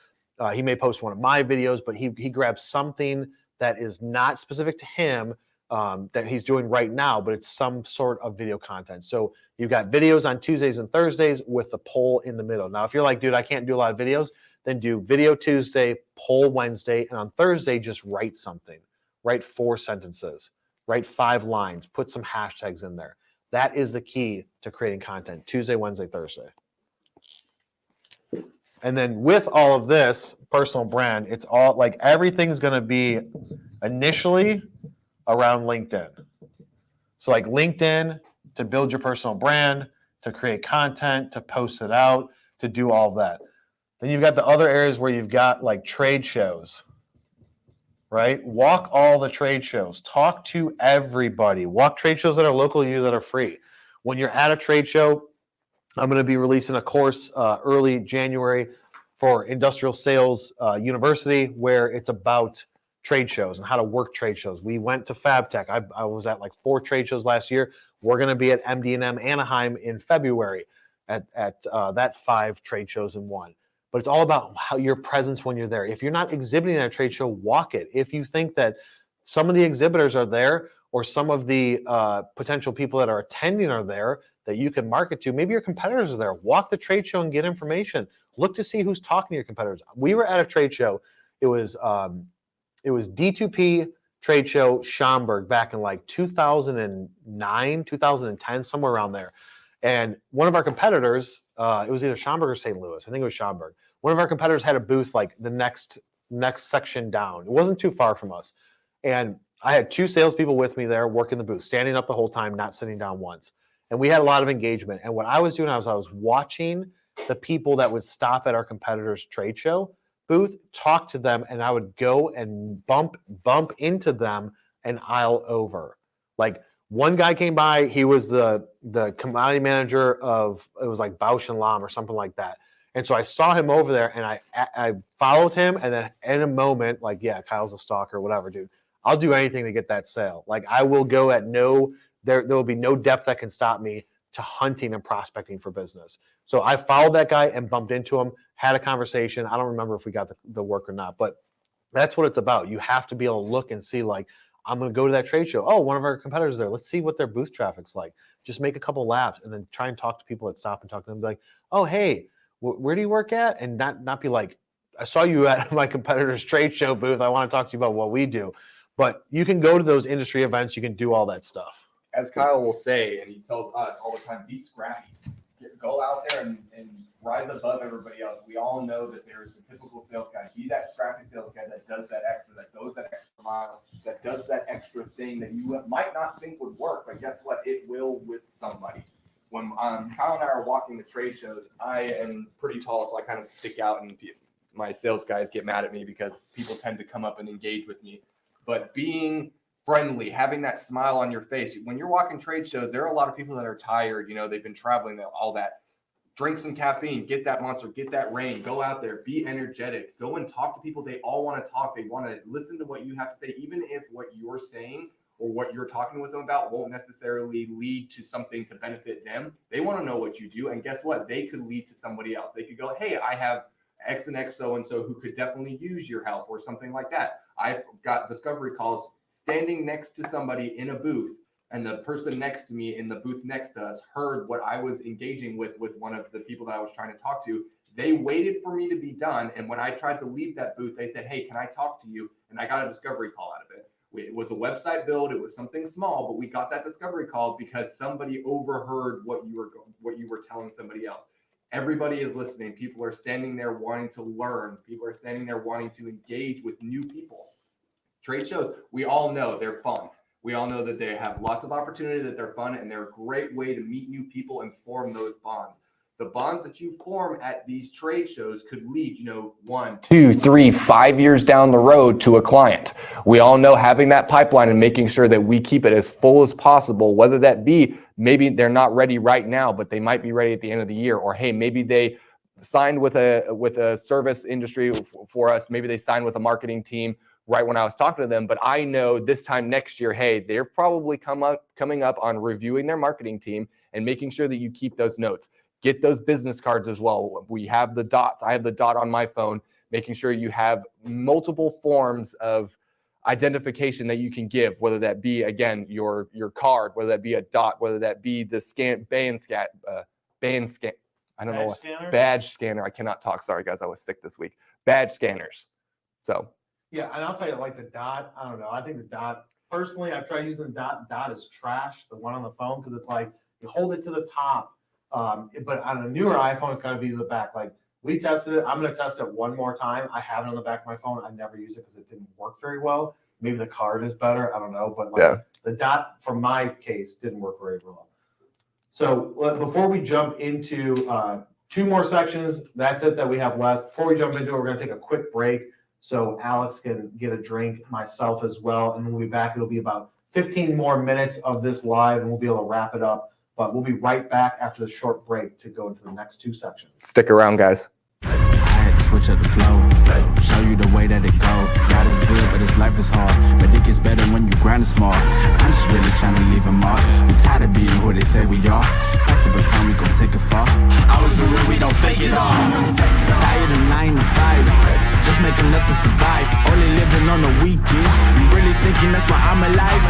He may post one of my videos, but he grabs something that is not specific to him that he's doing right now, but it's some sort of video content. So you've got videos on Tuesdays and Thursdays with the poll in the middle. Now, if you're like, dude, I can't do a lot of videos, then do video Tuesday, poll Wednesday, and on Thursday, just write something. Write 4 sentences, write 5 lines, put some hashtags in there. That is the key to creating content, Tuesday, Wednesday, Thursday. And then with all of this personal brand, it's all like everything's going to be initially around LinkedIn. So like LinkedIn to build your personal brand, to create content, to post it out, to do all of that. Then you've got the other areas where you've got like trade shows, right? Walk all the trade shows. Talk to everybody. Walk trade shows that are local to you that are free. When you're at a trade show, I'm going to be releasing a course early January for Industrial Sales University where it's about trade shows and how to work trade shows. We went to FabTech. I was at like 4 trade shows last year. We're going to be at MD&M Anaheim in February at that 5 trade shows in one. But it's all about how your presence when you're there. If you're not exhibiting at a trade show, walk it. If you think that some of the exhibitors are there or some of the potential people that are attending are there that you can market to, maybe your competitors are there. Walk the trade show and get information. Look to see who's talking to your competitors. We were at a trade show. It was D2P trade show Schaumburg back in like 2009, 2010, somewhere around there. And one of our competitors, it was either Schaumburg or St. Louis. I think it was Schaumburg. One of our competitors had a booth like the next section down. It wasn't too far from us. And I had 2 salespeople with me there working the booth, standing up the whole time, not sitting down once. And we had a lot of engagement. And what I was doing, I was watching the people that would stop at our competitor's trade show booth, talk to them, and I would go and bump into them an aisle over. Like one guy came by, he was the commodity manager of, it was like Bausch and Lomb or something like that. And so I saw him over there and I followed him, and then in a moment, like, yeah, Kyle's a stalker, whatever, dude. I'll do anything to get that sale. Like I will go at there will be no depth that can stop me to hunting and prospecting for business. So I followed that guy and bumped into him, had a conversation. I don't remember if we got the work or not, but That's what it's about. You have to be able to look and see, like, I'm going to go to that trade show. Oh, one of our competitors is there. Let's see what their booth traffic's like. Just make a couple laps and then try and talk to people that stop and talk to them. Be like, oh, hey, where do you work at? And not be like, I saw you at my competitor's trade show booth. I want to talk to you about what we do. But you can go to those industry events. You can do all that stuff. As Kyle will say, and he tells us all the time, be scrappy. Go out there and rise above everybody else. We all know that there's a typical sales guy. Be that scrappy sales guy that does that extra, that goes that extra mile, that does that extra thing that you might not think would work, but guess what? It will with somebody. When Kyle and I are walking the trade shows, I am pretty tall, so I kind of stick out, and my sales guys get mad at me because people tend to come up and engage with me. But being friendly, having that smile on your face. When you're walking trade shows, there are a lot of people that are tired. They've been traveling, all that. Drink some caffeine, get that Monster, get that Rain, go out there, be energetic, go and talk to people. They all want to talk. They want to listen to what you have to say, even if what you're saying or what you're talking with them about won't necessarily lead to something to benefit them. They want to know what you do. And guess what? They could lead to somebody else. They could go, hey, I have X and X so-and-so who could definitely use your help or something like that. I've got discovery calls standing next to somebody in a booth, and the person next to me in the booth next to us heard what I was engaging with one of the people that I was trying to talk to. They waited for me to be done, and when I tried to leave that booth, they said, hey, can I talk to you? And I got a discovery call out of it. It was a website build. It was something small, but we got that discovery call because somebody overheard what you were telling somebody else. Everybody is listening. People are standing there wanting to learn. People are standing there wanting to engage with new people. Trade shows, we all know they're fun. We all know that they have lots of opportunity, that they're fun, and they're a great way to meet new people and form those bonds. The bonds that you form at these trade shows could lead, 1, 2, 3, 5 years down the road to a client. We all know having that pipeline and making sure that we keep it as full as possible, whether that be maybe they're not ready right now, but they might be ready at the end of the year, or hey, maybe they signed with a service industry for us. Maybe they signed with a marketing team right when I was talking to them, but I know this time next year, hey, they're probably coming up on reviewing their marketing team and making sure that you keep those notes. Get those business cards as well. We have the dots. I have the dot on my phone, making sure you have multiple forms of identification that you can give, whether that be, again, your card, whether that be a dot, whether that be the band scan. I don't know what. Badge scanner. I cannot talk. Sorry, guys. I was sick this week. Badge scanners. So. Yeah, and I'll tell you, like the dot, I don't know. I think the dot, personally, I've tried using the dot. Dot is trash, the one on the phone, because it's like you hold it to the top. But on a newer iPhone, it's got to be to the back. Like we tested it. I'm going to test it one more time. I have it on the back of my phone. I never use it because it didn't work very well. Maybe the card is better. I don't know. But like the dot, for my case, didn't work very well. So before we jump into 2 more sections, that's it that we have left. Before we jump into it, we're going to take a quick break so Alex can get a drink, myself as well, and we'll be back. It'll be about 15 more minutes of this live, and we'll be able to wrap it up. But we'll be right back after the short break to go into the next 2 sections. Stick around, guys. I had to switch up the flow, show you the way that it goes. God is good, but his life is hard. But it gets better when you grind it smart. I'm just really trying to leave a mark. We tired of being who they say we are. That's the baton, we gon' take it far. I was the real, we don't fake it all. Tired of 9 to 5, just making enough to survive. Only living on the weekends. You really thinking that's why I'm alive?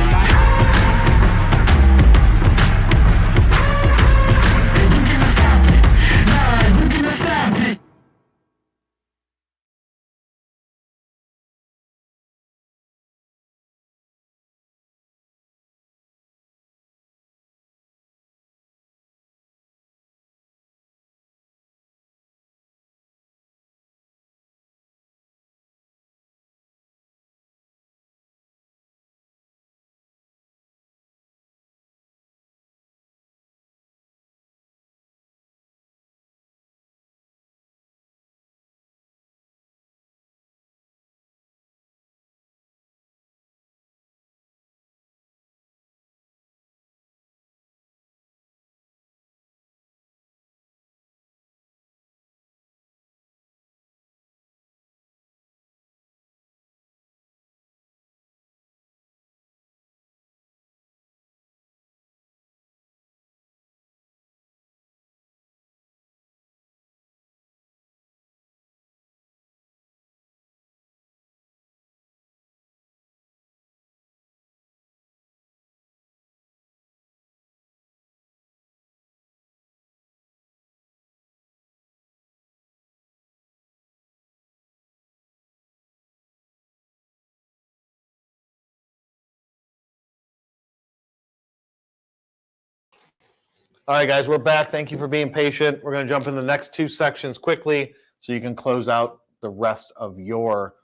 All right, guys, we're back. Thank you for being patient. We're going to jump in the next 2 sections quickly so you can close out the rest of your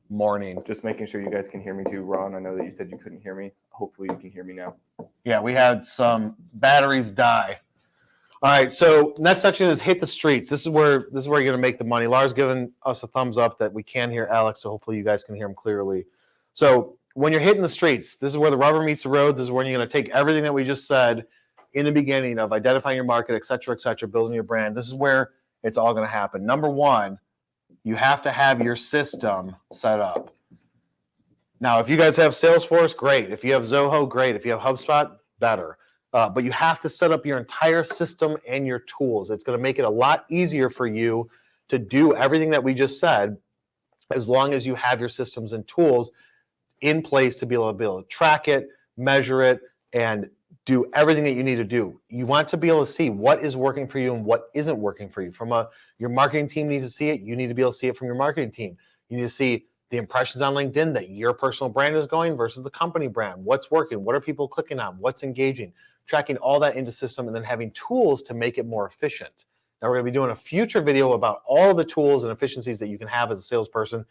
morning. Just making sure you guys can hear me too, Ron. I know that you said you couldn't hear me. Hopefully you can hear me now. Yeah, we had some batteries die. All right, so next section is hit the streets. This is where you're going to make the money. Lars giving us a thumbs up that we can hear Alex, so hopefully you guys can hear him clearly. So when you're hitting the streets, this is where the rubber meets the road. This is when you're going to take everything that we just said in the beginning of identifying your market, et cetera, building your brand. This is where it's all going to happen. Number 1, you have to have your system set up. Now, if you guys have Salesforce, great. If you have Zoho, great. If you have HubSpot, better. But you have to set up your entire system and your tools. It's going to make it a lot easier for you to do everything that we just said, as long as you have your systems and tools in place to be able to track it, measure it, and do everything that you need to do. You want to be able to see what is working for you and what isn't working for you. Your marketing team needs to see it. You need to be able to see it from your marketing team. You need to see the impressions on LinkedIn that your personal brand is going versus the company brand. What's working? What are people clicking on? What's engaging? Tracking all that into system and then having tools to make it more efficient. Now, we're going to be doing a future video about all the tools and efficiencies that you can have as a salesperson,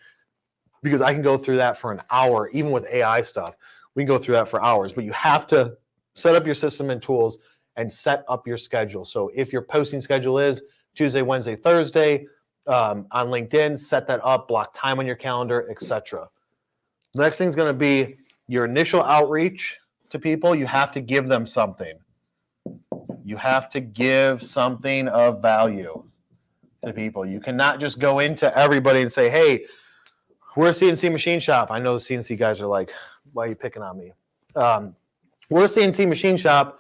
because I can go through that for an hour, even with AI stuff. We can go through that for hours, but you have to set up your system and tools and set up your schedule. So if your posting schedule is Tuesday, Wednesday, Thursday on LinkedIn, set that up, block time on your calendar, etc. The next thing is going to be your initial outreach to people. You have to give them something. You have to give something of value to people. You cannot just go into everybody and say, hey, we're a CNC machine shop. I know the CNC guys are like, why are you picking on me? We're a CNC machine shop.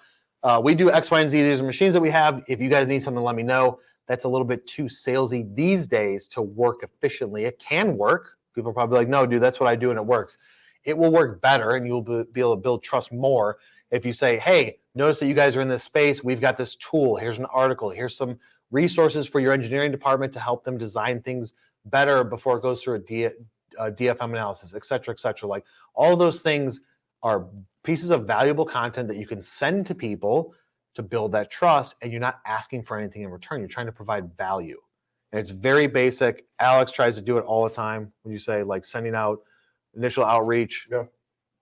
We do X, Y, and Z. These are machines that we have. If you guys need something, let me know. That's a little bit too salesy these days to work efficiently. It can work. People are probably like, no, dude, that's what I do and it works. It will work better and you'll be able to build trust more if you say, hey, notice that you guys are in this space. We've got this tool. Here's an article. Here's some resources for your engineering department to help them design things better before it goes through a DFM analysis, et cetera, et cetera. Like all of those things are pieces of valuable content that you can send to people to build that trust, and you're not asking for anything in return. You're trying to provide value. And it's very basic. Alex tries to do it all the time. When you say like sending out initial outreach. Yeah.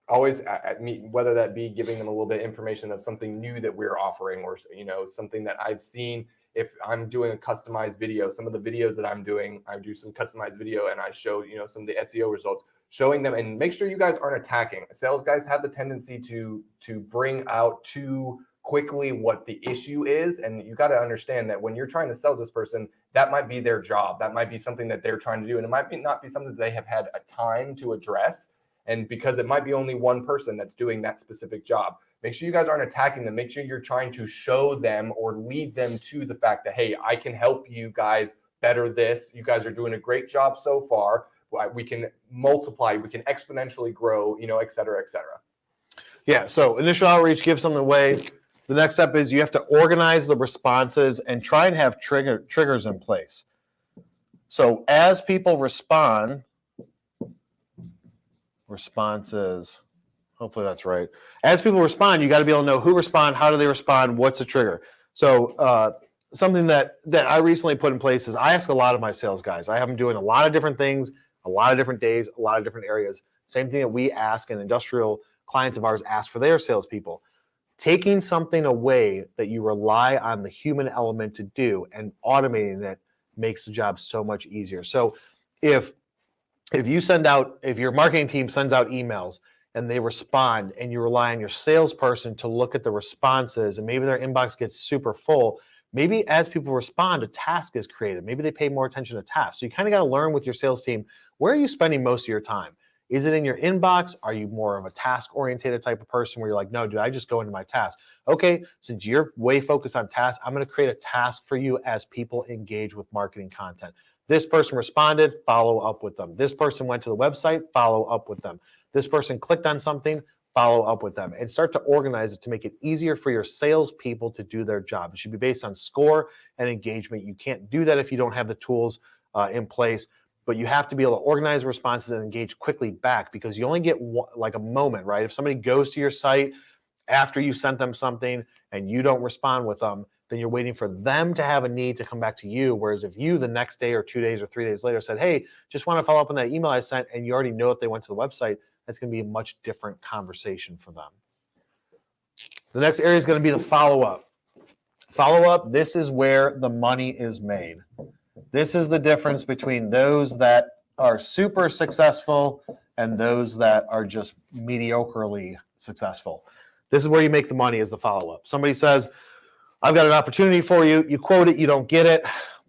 Always at me, whether that be giving them a little bit of information of something new that we're offering, or something that I've seen. If I'm doing a customized video, some of the videos that I'm doing, I do some customized video and I show some of the SEO results, showing them, and make sure you guys aren't attacking. Sales guys have the tendency to bring out too quickly what the issue is, and you got to understand that when you're trying to sell this person, that might be their job, that might be something that they're trying to do, and it might not be something that they have had a time to address, and because it might be only one person that's doing that specific job. Make sure you guys aren't attacking them. Make sure you're trying to show them or lead them to the fact that, hey, I can help you guys better this. You guys are doing a great job so far. We can multiply, we can exponentially grow, et cetera, et cetera. Yeah, so initial outreach, give something away. The next step is you have to organize the responses and try and have triggers in place. So as people respond, responses, hopefully that's right. As people respond, you got to be able to know who respond, how do they respond, what's the trigger. So something that I recently put in place is I ask a lot of my sales guys. I have them doing a lot of different things, a lot of different days, a lot of different areas. Same thing that we ask and industrial clients of ours ask for their salespeople. Taking something away that you rely on the human element to do and automating it makes the job so much easier. So if your marketing team sends out emails and they respond and you rely on your salesperson to look at the responses and maybe their inbox gets super full, maybe as people respond, a task is created. Maybe they pay more attention to tasks. So you kind of got to learn with your sales team, where are you spending most of your time? Is it in your inbox? Are you more of a task-oriented type of person where you're like, no, dude, I just go into my task. Okay, since you're way focused on tasks, I'm going to create a task for you as people engage with marketing content. This person responded, follow up with them. This person went to the website, follow up with them. This person clicked on something, follow up with them. And start to organize it to make it easier for your salespeople to do their job. It should be based on score and engagement. You can't do that if you don't have the tools in place. But you have to be able to organize responses and engage quickly back, because you only get like a moment, right? If somebody goes to your site after you sent them something and you don't respond with them, then you're waiting for them to have a need to come back to you. Whereas if you the next day or 2 days or 3 days later said, hey, just want to follow up on that email I sent, and you already know if they went to the website, that's going to be a much different conversation for them. The next area is going to be the follow-up. Follow-up, this is where the money is made. This is the difference between those that are super successful and those that are just mediocrely successful. This is where you make the money, is the follow-up. Somebody says, I've got an opportunity for you. You quote it, you don't get it.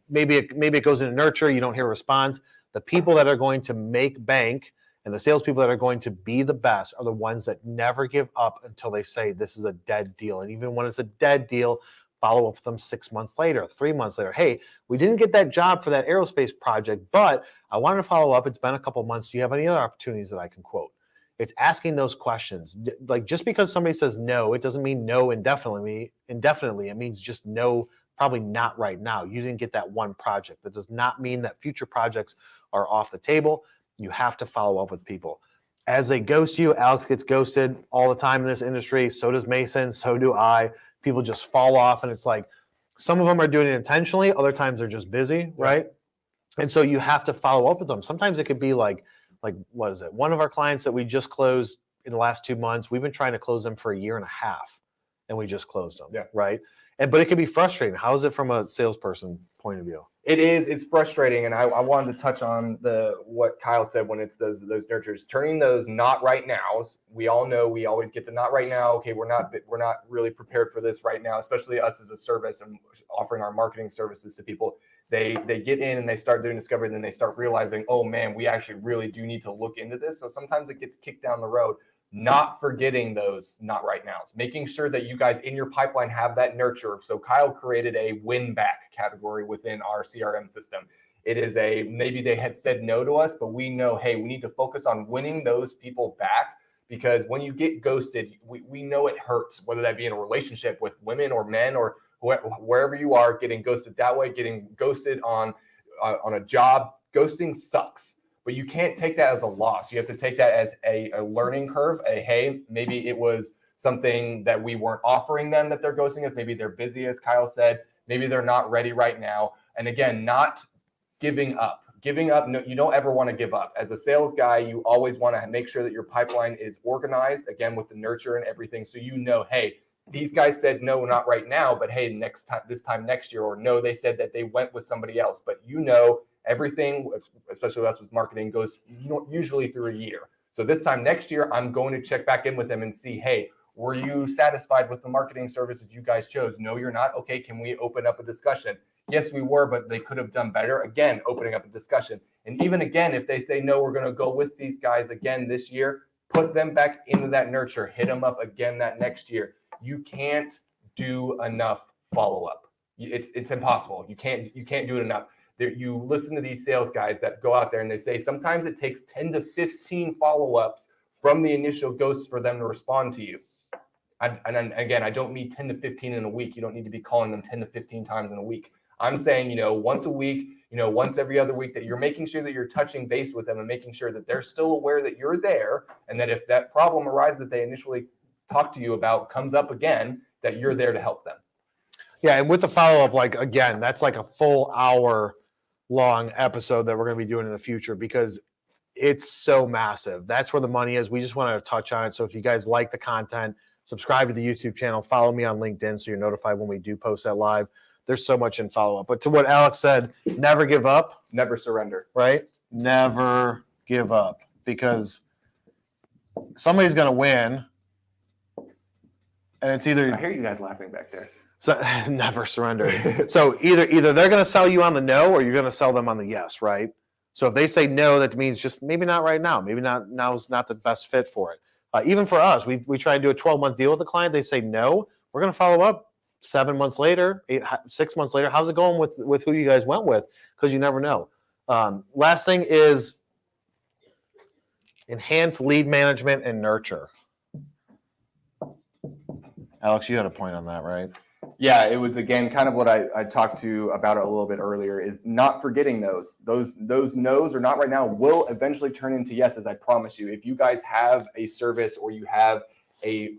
Maybe it goes into nurture, you don't hear a response. The people that are going to make bank and the salespeople that are going to be the best are the ones that never give up until they say this is a dead deal. And even when it's a dead deal, follow up with them 6 months later, 3 months later. Hey, we didn't get that job for that aerospace project, but I wanted to follow up. It's been a couple of months. Do you have any other opportunities that I can quote? It's asking those questions. Like, just because somebody says no, it doesn't mean no indefinitely. It means just no, probably not right now. You didn't get that one project. That does not mean that future projects are off the table. You have to follow up with people. As they ghost you, Alex gets ghosted all the time in this industry. So does Mason. So do I. People just fall off, and it's like some of them are doing it intentionally. Other times they're just busy, right? And so you have to follow up with them. Sometimes it could be like what is it? One of our clients that we just closed in the last 2 months, we've been trying to close them for a year and a half, and we just closed them, right? But it can be frustrating. How is it from a salesperson point of view? It is. It's frustrating, and I wanted to touch on what Kyle said when it's those nurtures, turning those not right nows. We all know we always get the not right now. Okay, we're not really prepared for this right now, especially us as a service and offering our marketing services to people. They get in and they start doing discovery, and then they start realizing, oh man, we actually really do need to look into this. So sometimes it gets kicked down the road. Not forgetting those not right nows, making sure that you guys in your pipeline have that nurture. So Kyle created a win back category within our CRM system. It is maybe they had said no to us, but we know, hey, we need to focus on winning those people back, because when you get ghosted, we know it hurts, whether that be in a relationship with women or men or wherever you are, getting ghosted that way, getting ghosted on a job. Ghosting sucks. But you can't take that as a loss. You have to take that as a learning curve. Hey, maybe it was something that we weren't offering them that they're ghosting us. Maybe they're busy, as Kyle said. Maybe they're not ready right now. And again, not giving up. Giving up, no, you don't ever want to give up. As a sales guy, you always want to make sure that your pipeline is organized, again, with the nurture and everything. So you know, hey, these guys said no, not right now, but hey, this time next year, or no, they said that they went with somebody else. But you know, everything, especially with us with marketing, goes usually through a year. So this time next year, I'm going to check back in with them and see, hey, were you satisfied with the marketing services you guys chose? No, you're not. Okay, can we open up a discussion? Yes, we were, but they could have done better. Again, opening up a discussion. And even again, if they say, no, we're going to go with these guys again this year, put them back into that nurture, hit them up again that next year. You can't do enough follow-up. It's impossible. You can't do it enough. You listen to these sales guys that go out there and they say sometimes it takes 10 to 15 follow-ups from the initial ghosts for them to respond to you. And again, I don't mean 10 to 15 in a week. You don't need to be calling them 10 to 15 times in a week. I'm saying, once a week, once every other week, that you're making sure that you're touching base with them and making sure that they're still aware that you're there, and that if that problem arises that they initially talked to you about comes up again, that you're there to help them. Yeah, and with the follow-up, like, again, that's like a full hour long episode that we're going to be doing in the future, because it's so massive. That's where the money is. We just wanted to touch on it. So if you guys like the content, subscribe to the YouTube channel, follow me on LinkedIn so you're notified when we do post that live. There's so much in follow-up. But to what Alex said, never give up. Never surrender. Right? Never give up, because somebody's going to win. And it's either... I hear you guys laughing back there. So never surrender. So either they're going to sell you on the no, or you're going to sell them on the yes, right? So if they say no, that means just maybe not right now. Maybe now's not the best fit for it. Even for us, we try to do a 12-month deal with the client. They say no. We're going to follow up 7 months later, 6 months later. How's it going with who you guys went with? Because you never know. Last thing is enhance lead management and nurture. Alex, you had a point on that, right? Yeah, it was, again, kind of what I talked to about it a little bit earlier, is not forgetting those no's or not right now will eventually turn into yeses, I promise you. If you guys have a service or you have a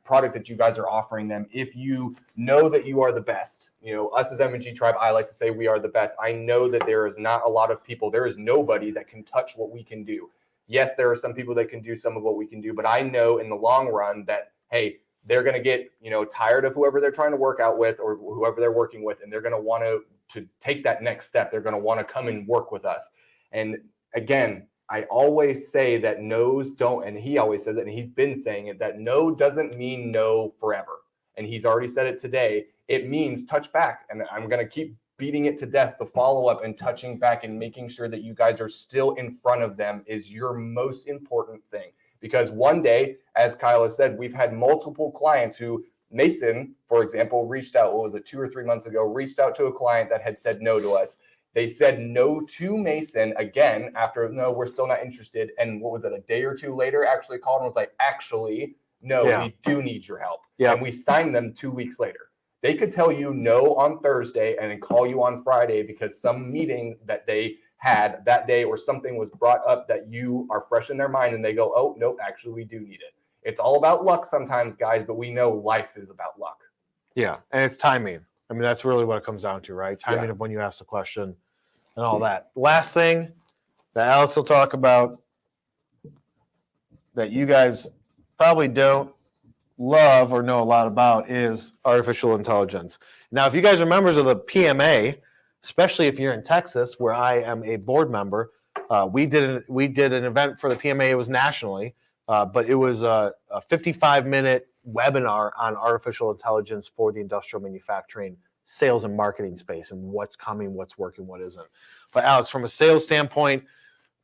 product that you guys are offering them, if you know that you are the best, us as M&G Tribe, I like to say we are the best. I know that there is not a lot of people, there is nobody that can touch what we can do. Yes, there are some people that can do some of what we can do, but I know in the long run that, hey, they're going to get, tired of whoever they're trying to work out with or whoever they're working with, and they're going to want to take that next step. They're going to want to come and work with us. And again, I always say that no's don't, and he always says it, and he's been saying it, that no doesn't mean no forever. And he's already said it today. It means touch back. And I'm going to keep beating it to death. The follow-up and touching back and making sure that you guys are still in front of them is your most important thing. Because one day, as Kyle has said, we've had multiple clients who, Mason, for example, reached out, 2 or 3 months ago, reached out to a client that had said no to us. They said no to Mason again after, no, we're still not interested. And what was it, a day or two later, actually called and was like, actually, no, we do need your help. Yeah. And we signed them 2 weeks later. They could tell you no on Thursday and then call you on Friday because some meeting that they had that day or something was brought up that you are fresh in their mind and they go, oh, nope, actually, we do need it. It's all about luck sometimes, guys, but we know life is about luck. Yeah, and it's timing. I mean, that's really what it comes down to, right? Timing of when you ask the question and all that. Last thing that Alex will talk about that you guys probably don't love or know a lot about is artificial intelligence. Now, if you guys are members of the PMA, especially if you're in Texas, where I am a board member, we did an event for the PMA. It was nationally, but it was a 55-minute webinar on artificial intelligence for the industrial manufacturing, sales, and marketing space, and what's coming, what's working, what isn't. But Alex, from a sales standpoint,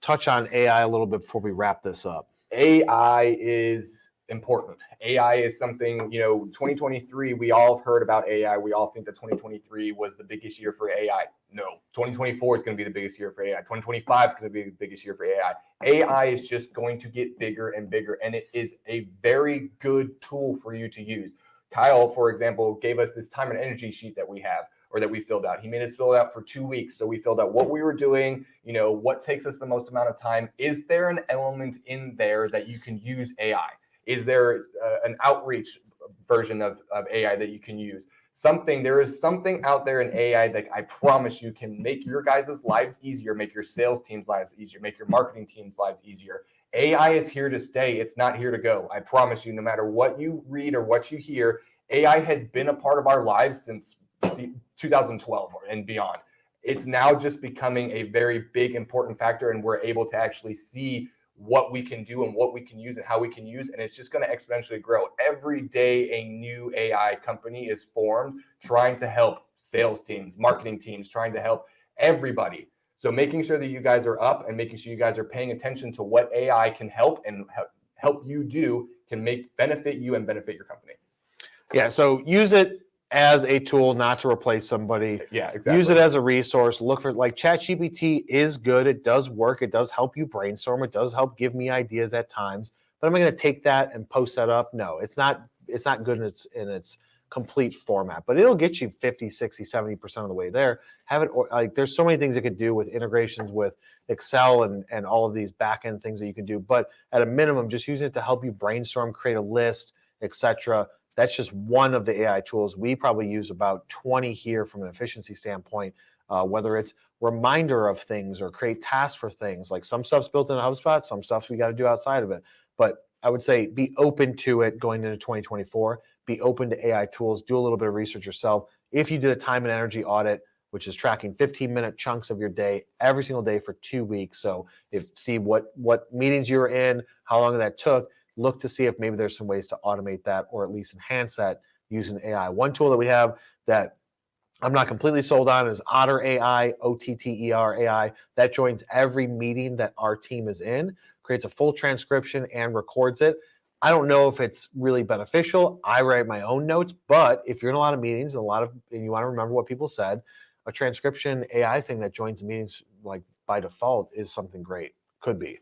touch on AI a little bit before we wrap this up. AI is important. AI is something, 2023, we all have heard about AI. We all think that 2023 was the biggest year for AI. No, 2024 is going to be the biggest year for AI. 2025 is going to be the biggest year for AI. AI is just going to get bigger and bigger, and it is a very good tool for you to use. Kyle, for example, gave us this time and energy sheet that we have, or that we filled out. He made us fill it out for 2 weeks. So we filled out what we were doing, what takes us the most amount of time. Is there an element in there that you can use AI? Is there an outreach version of AI that you can use? There is something out there in AI that I promise you can make your guys' lives easier, make your sales team's lives easier, make your marketing team's lives easier. AI is here to stay. It's not here to go. I promise you, no matter what you read or what you hear, AI has been a part of our lives since 2012 and beyond. It's now just becoming a very big, important factor, and we're able to actually see what we can do and what we can use and how we can use, and it's just going to exponentially grow. Every day a new AI company is formed trying to help sales teams, marketing teams, trying to help everybody. So making sure that you guys are up and making sure you guys are paying attention to what AI can help and help you do can benefit you and benefit your company. Yeah, so use it as a tool, not to replace somebody. Yeah, exactly. Use it as a resource. Look for, like, ChatGPT is good. It does work. It does help you brainstorm. It does help give me ideas at times. But am I going to take that and post that up? No, it's not good in its complete format. But it'll get you 50, 60, 70% of the way there. There's so many things it could do with integrations with Excel and all of these back-end things that you can do. But at a minimum, just using it to help you brainstorm, create a list, etc. That's just one of the AI tools. We probably use about 20 here from an efficiency standpoint, whether it's reminder of things or create tasks for things. Like some stuff's built in HubSpot, some stuff we got to do outside of it. But I would say be open to it going into 2024. Be open to AI tools. Do a little bit of research yourself. If you did a time and energy audit, which is tracking 15-minute chunks of your day every single day for 2 weeks. So see what meetings you're in, how long that took. Look to see if maybe there's some ways to automate that or at least enhance that using AI. One tool that we have that I'm not completely sold on is Otter AI, OTTER AI. That joins every meeting that our team is in, creates a full transcription and records it. I don't know if it's really beneficial. I write my own notes, but if you're in a lot of meetings and you want to remember what people said, a transcription AI thing that joins the meetings like by default is something great. Could be.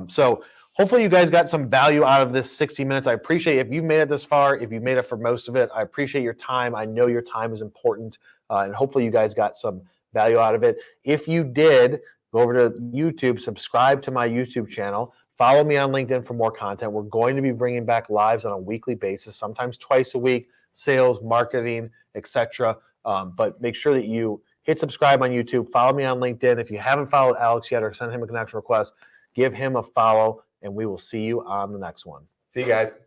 So hopefully you guys got some value out of this 60 minutes. I appreciate if you've made it this far, if you've made it for most of it, I appreciate your time. I know your time is important, and hopefully you guys got some value out of it. If you did, go over to YouTube, subscribe to my YouTube channel, Follow me on LinkedIn for more content. We're going to be bringing back lives on a weekly basis, sometimes twice a week, sales, marketing, etc. But make sure that you hit subscribe on YouTube. Follow me on LinkedIn. If you haven't followed Alex yet or sent him a connection request, give him a follow, and we will see you on the next one. See you guys.